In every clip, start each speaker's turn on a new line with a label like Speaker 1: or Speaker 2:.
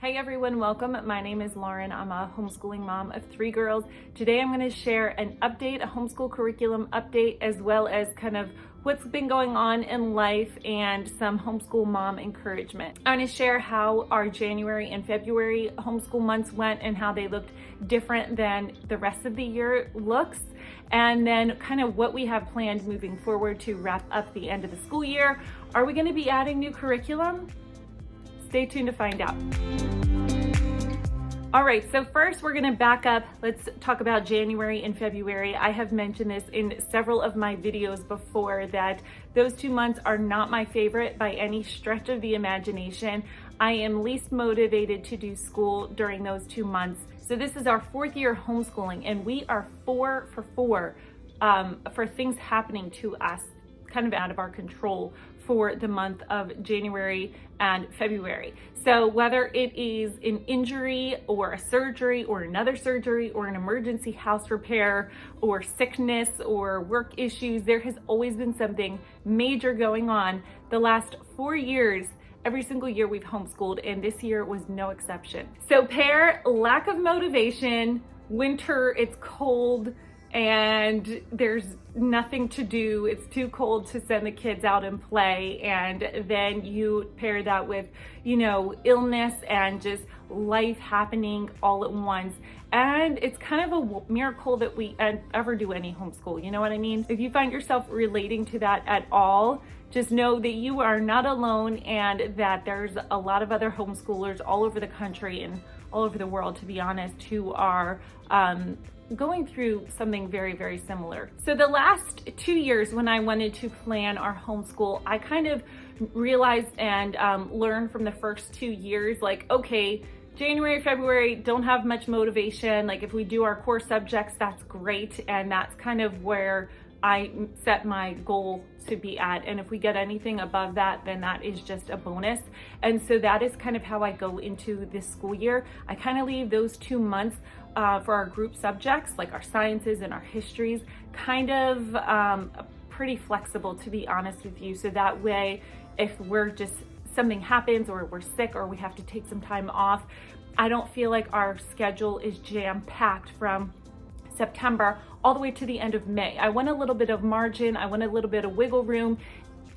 Speaker 1: Hey everyone, welcome. My name is Lauren. I'm a homeschooling mom of 3 girls. Today I'm going to share an update, a homeschool curriculum update, as well as kind of what's been going on in life and some homeschool mom encouragement. I'm going to share how our January and February homeschool months went and how they looked different than the rest of the year looks, and then kind of what we have planned moving forward to wrap up the end of the school year. Are we going to be adding new curriculum? Stay tuned to find out. All right, so first we're gonna back up. Let's talk about January and February. I have mentioned this in several of my videos before that those 2 months are not my favorite by any stretch of the imagination. I am least motivated to do school during those 2 months. So this is our 4th year homeschooling, and we are 4 for 4 for things happening to us kind of out of our control for the month of January and February. So whether it is an injury or a surgery or another surgery or an emergency house repair or sickness or work issues, there has always been something major going on. The last 4 years, every single year we've homeschooled, and this year was no exception. So pair lack of motivation, winter, it's cold, and there's nothing to do. It's too cold to send the kids out and play. And then you pair that with, illness and just life happening all at once. And it's kind of a miracle that we ever do any homeschool. You know what I mean? If you find yourself relating to that at all, just know that you are not alone and that there's a lot of other homeschoolers all over the country and all over the world, to be honest, who are going through something very, very similar. So the last 2 years when I wanted to plan our homeschool, I kind of realized and learned from the first 2 years, like, okay, January, February, don't have much motivation. Like if we do our core subjects, that's great. And that's kind of where I set my goal to be at. And if we get anything above that, then that is just a bonus. And so that is kind of how I go into this school year. I kind of leave those 2 months for our group subjects, like our sciences and our histories, kind of pretty flexible, to be honest with you. So that way, if we're just, something happens or we're sick or we have to take some time off, I don't feel like our schedule is jam-packed from September all the way to the end of May. I want a little bit of margin. I want a little bit of wiggle room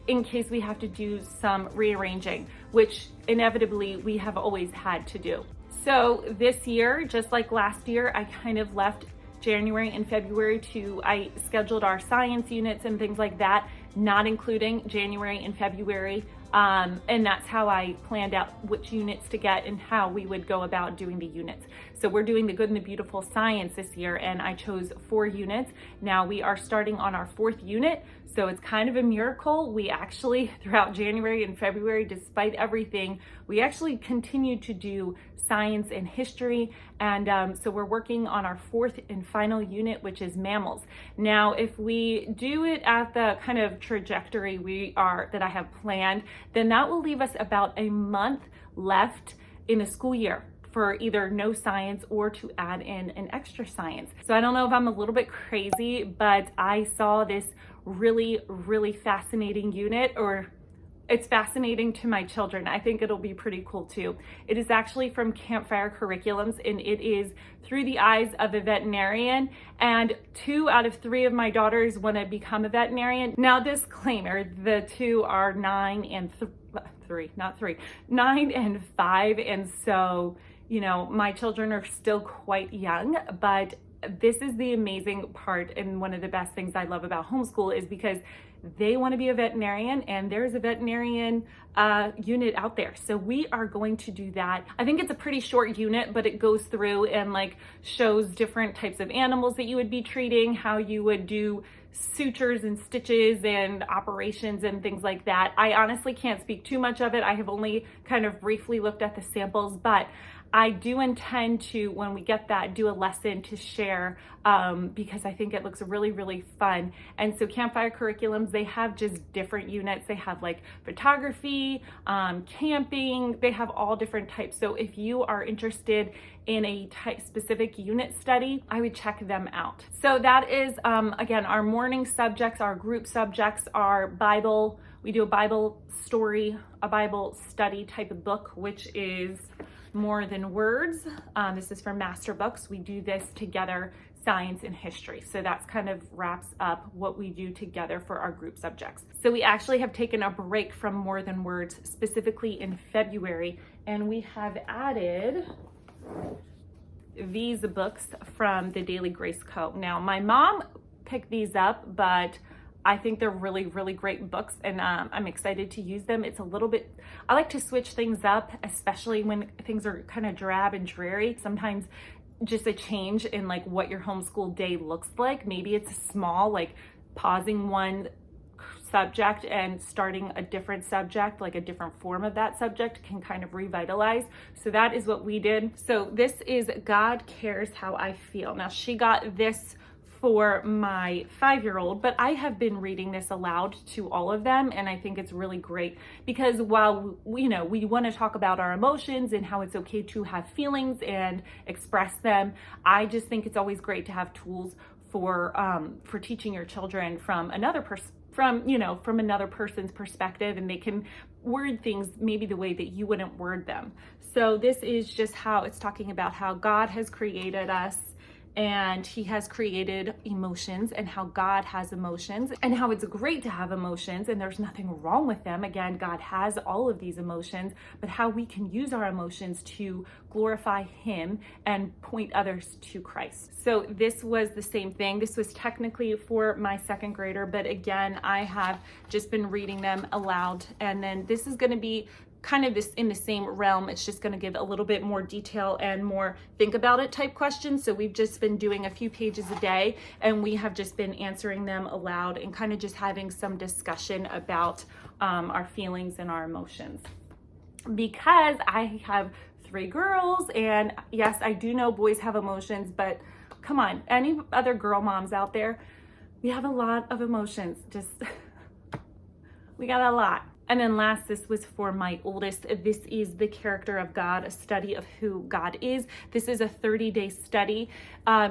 Speaker 1: in case we have to do some rearranging, which inevitably we have always had to do. So this year, just like last year, I kind of left January and February I scheduled our science units and things like that, not including January and February. And that's how I planned out which units to get and how we would go about doing the units. So we're doing the good and the beautiful science this year, and I chose 4 units. Now we are starting on our 4th unit. So it's kind of a miracle. We actually, throughout January and February, despite everything, we actually continued to do science and history. And so we're working on our 4th and final unit, which is mammals. Now, if we do it at the kind of trajectory that I have planned, then that will leave us about a month left in the school year for either no science or to add in an extra science. So I don't know if I'm a little bit crazy, but I saw this really, really fascinating unit, or it's fascinating to my children. I think it'll be pretty cool too. It is actually from Campfire Curriculums, and it is through the eyes of a veterinarian, and 2 out of 3 of my daughters want to become a veterinarian. Now, disclaimer, the 2 are 9 and 5, and so, my children are still quite young, but this is the amazing part, and one of the best things I love about homeschool is because they want to be a veterinarian, and there's a veterinarian unit out there. So we are going to do that. I think it's a pretty short unit, but it goes through and shows different types of animals that you would be treating, how you would do sutures and stitches and operations and things like that. I honestly can't speak too much of it. I have only kind of briefly looked at the samples, but I do intend to, when we get that, do a lesson to share because I think it looks really, really fun. And so Campfire Curriculums, they have just different units. They have photography, camping, they have all different types. So if you are interested in a specific unit study, I would check them out. So that is, again, our morning subjects, our group subjects are Bible. We do a Bible story, a Bible study type of book, which is More Than Words. This is from Master Books. We do this together, science and history. So that's kind of wraps up what we do together for our group subjects. So we actually have taken a break from More Than Words, specifically in February, and we have added these books from the Daily Grace Co. Now, my mom picked these up, but I think they're really, really great books, and I'm excited to use them. It's a little bit, I like to switch things up, especially when things are kind of drab and dreary. Sometimes just a change in like what your homeschool day looks like. Maybe it's small, like pausing one subject and starting a different subject, like a different form of that subject, can kind of revitalize. So that is what we did. So this is God Cares How I Feel. Now, she got this for my 5-year-old, but I have been reading this aloud to all of them, and I think it's really great because while we want to talk about our emotions and how it's okay to have feelings and express them, I just think it's always great to have tools for teaching your children from another person's perspective, and they can word things maybe the way that you wouldn't word them. So this is just how it's talking about how God has created us, and he has created emotions, and how God has emotions, and how it's great to have emotions and there's nothing wrong with them. Again, God has all of these emotions, but how we can use our emotions to glorify him and point others to Christ. So this was the same thing. This was technically for my 2nd grader, but again, I have just been reading them aloud. And then this is going to be kind of this in the same realm. It's just going to give a little bit more detail and more think about it type questions. So we've just been doing a few pages a day, and we have just been answering them aloud and kind of just having some discussion about our feelings and our emotions. Because I have 3 girls, and yes, I do know boys have emotions, but come on, any other girl moms out there, we have a lot of emotions. We got a lot. And then last, this was for my oldest. This is The Character of God, a study of who God is. This is a 30-day study.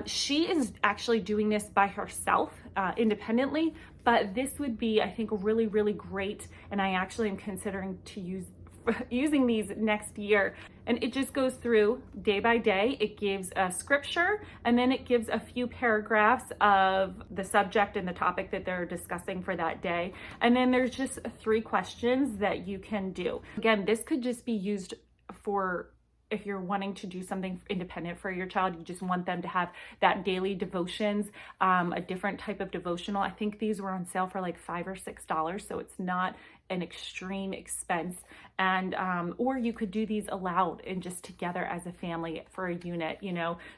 Speaker 1: She is actually doing this by herself, independently, but this would be, I think, really, really great. And I actually am considering to using these next year. And it just goes through day by day. It gives a scripture, and then it gives a few paragraphs of the subject and the topic that they're discussing for that day. And then there's just 3 questions that you can do. Again, this could just be used for if you're wanting to do something independent for your child. You just want them to have that daily devotions, a different type of devotional. I think these were on sale for like $5 or $6, so it's not an extreme expense. And or you could do these aloud and just together as a family for a unit,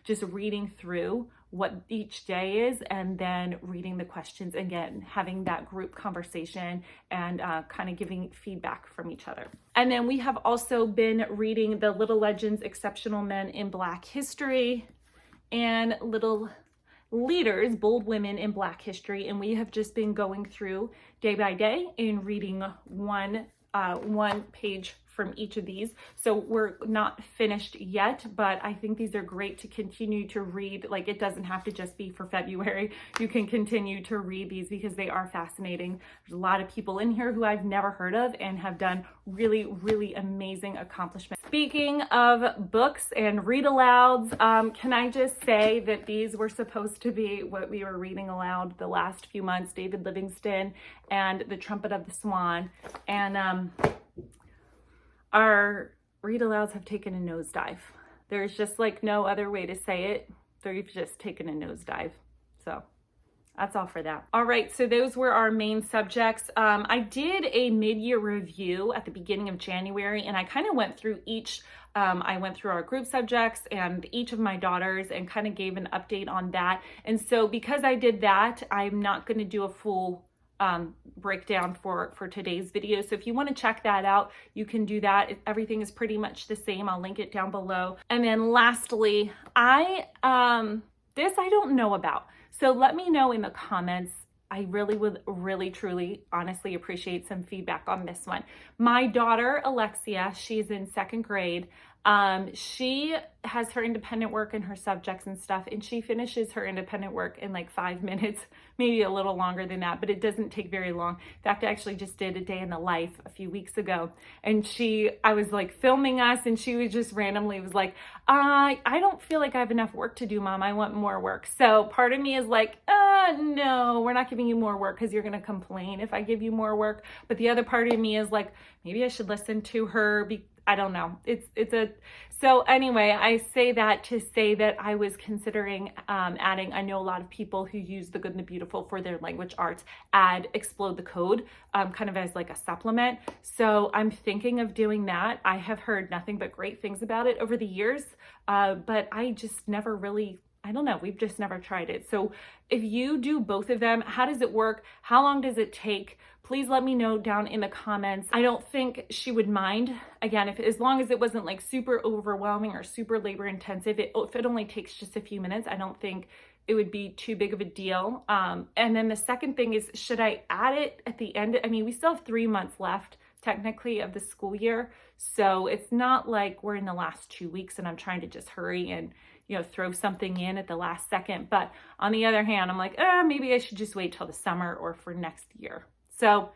Speaker 1: just reading through what each day is, and then reading the questions again, having that group conversation, and kind of giving feedback from each other. And then we have also been reading the Little Legends, Exceptional Men in Black History, and Little Leaders, Bold Women in Black History. And we have just been going through day by day and reading one page from each of these. So we're not finished yet, but I think these are great to continue to read. Like, it doesn't have to just be for February. You can continue to read these because they are fascinating. There's a lot of people in here who I've never heard of and have done really, really amazing accomplishments. Speaking of books and read alouds, can I just say that these were supposed to be what we were reading aloud the last few months, David Livingstone and The Trumpet of the Swan. And our read alouds have taken a nosedive. There's just like no other way to say it. They've just taken a nosedive. So that's all for that. All right, so those were our main subjects. I did a mid-year review at the beginning of January, and I kind of went through each. I went through our group subjects and each of my daughters and kind of gave an update on that. And so because I did that, I'm not going to do a full breakdown for today's video. So if you want to check that out, you can do that. Everything is pretty much the same. I'll link it down below. And then lastly, this I don't know about. So let me know in the comments. I really would truly, honestly appreciate some feedback on this one. My daughter, Alexia, she's in 2nd grade. She has her independent work and her subjects and stuff, and she finishes her independent work in like 5 minutes, maybe a little longer than that, but it doesn't take very long. In fact, I actually just did a day in the life a few weeks ago, and I was like filming us, and she was just randomly was like, I don't feel like I have enough work to do, Mom. I want more work. So part of me is like, no, we're not giving you more work because you're going to complain if I give you more work. But the other part of me is like, maybe I should listen to her. I don't know. So anyway, I say that to say that I was considering adding, I know a lot of people who use The Good and the Beautiful for their language arts add Explode the Code kind of as like a supplement. So I'm thinking of doing that. I have heard nothing but great things about it over the years, but I just never really, I don't know, we've just never tried it. So if you do both of them, how does it work? How long does it take? Please let me know down in the comments. I don't think she would mind. Again, as long as it wasn't like super overwhelming or super labor intensive, if it only takes just a few minutes, I don't think it would be too big of a deal. And then the second thing is, should I add it at the end? I mean, we still have 3 months left technically of the school year. So it's not like we're in the last 2 weeks and I'm trying to just hurry and, throw something in at the last second. But on the other hand, I'm like, maybe I should just wait till the summer or for next year. So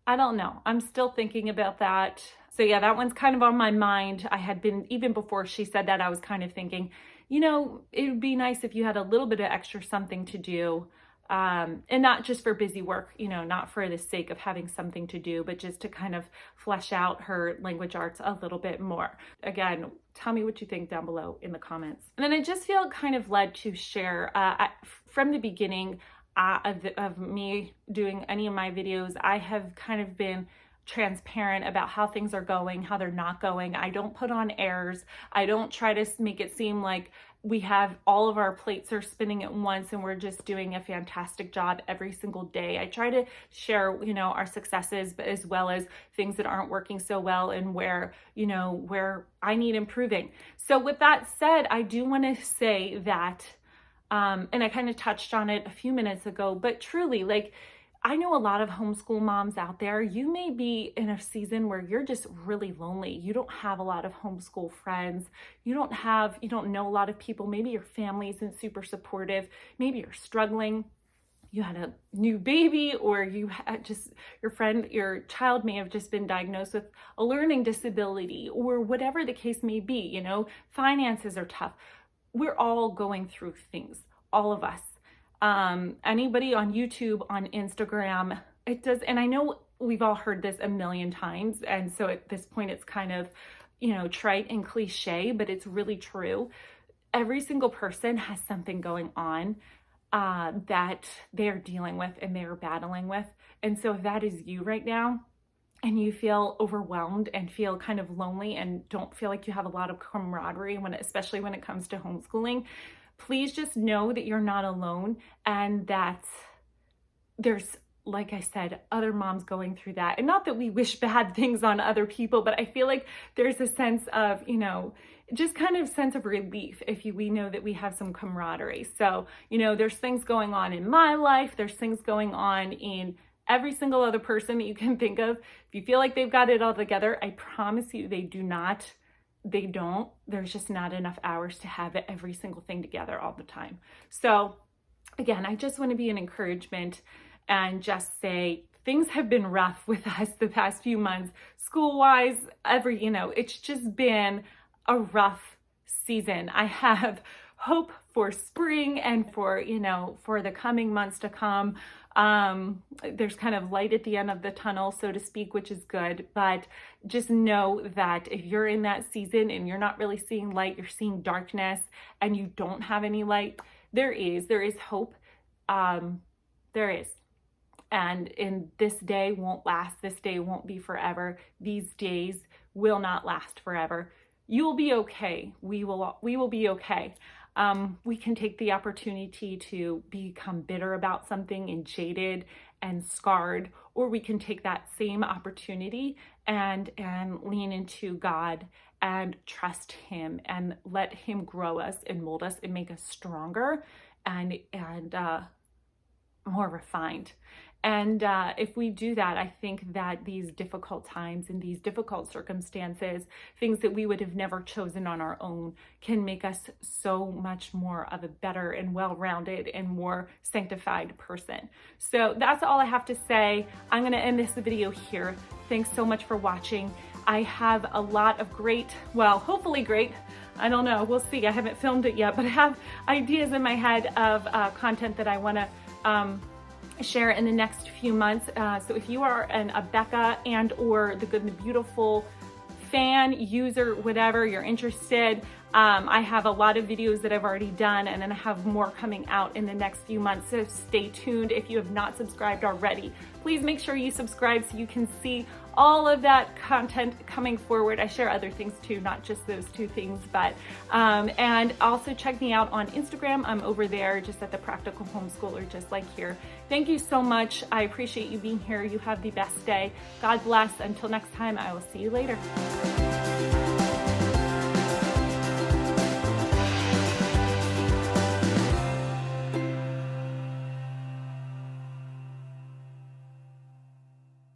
Speaker 1: I don't know. I'm still thinking about that. So yeah, that one's kind of on my mind. I had been, even before she said that, I was kind of thinking, it would be nice if you had a little bit of extra something to do. And not just for busy work, not for the sake of having something to do, but just to kind of flesh out her language arts a little bit more. Again, tell me what you think down below in the comments. And then I just feel kind of led to share from the beginning of me doing any of my videos, I have kind of been transparent about how things are going, how they're not going. I don't put on airs. I don't try to make it seem like we have all of our plates are spinning at once and we're just doing a fantastic job every single day. I try to share, our successes, but as well as things that aren't working so well and where I need improving. So with that said, I do want to say that and I kind of touched on it a few minutes ago, but truly, like, I know a lot of homeschool moms out there. You may be in a season where you're just really lonely. You don't have a lot of homeschool friends. You don't know a lot of people. Maybe your family isn't super supportive. Maybe you're struggling. You had a new baby, or you had your child may have just been diagnosed with a learning disability, or whatever the case may be. Finances are tough. We're all going through things, all of us. Anybody on YouTube, on Instagram, it does. And I know we've all heard this a million times. And so at this point, it's kind of, trite and cliche, but it's really true. Every single person has something going on that they're dealing with and they're battling with. And so if that is you right now, and you feel overwhelmed and feel kind of lonely and don't feel like you have a lot of camaraderie, especially when it comes to homeschooling, please just know that you're not alone and that there's, like I said, other moms going through that. And not that we wish bad things on other people, but I feel like there's a sense of, just kind of sense of relief if we know that we have some camaraderie. So, there's things going on in my life. There's things going on in every single other person that you can think of. If you feel like they've got it all together, I promise you they do not. They don't. There's just not enough hours to have every single thing together all the time. So again, I just want to be an encouragement and just say things have been rough with us the past few months, school-wise, it's just been a rough season. I have hope for spring and for the coming months to come. There's kind of light at the end of the tunnel, so to speak, which is good. But just know that if you're in that season and you're not really seeing light, you're seeing darkness and you don't have any light, there is hope. There is. And this day won't last. This day won't be forever. These days will not last forever. You'll be okay. We will be okay. We can take the opportunity to become bitter about something and jaded and scarred, or we can take that same opportunity and lean into God and trust Him and let Him grow us and mold us and make us stronger and more refined. And if we do that, I think that these difficult times and these difficult circumstances, things that we would have never chosen on our own, can make us so much more of a better and well-rounded and more sanctified person. So that's all I have to say. I'm going to end this video here. Thanks so much for watching. I have a lot of great, well, hopefully great, I don't know, we'll see. I haven't filmed it yet, but I have ideas in my head of content that I want to share in the next few months. So if you are a Becca and or the Good and the Beautiful fan, user, whatever, you're interested, I have a lot of videos that I've already done, and then I have more coming out in the next few months, so stay tuned. If you have not subscribed already, please make sure you subscribe so you can see all of that content coming forward. I share other things too, not just those two things, but and also check me out on Instagram. I'm over there just at The Practical Homeschooler, just like here. Thank you so much. I appreciate you being here. You have the best day. God bless. Until next time, I will see you later.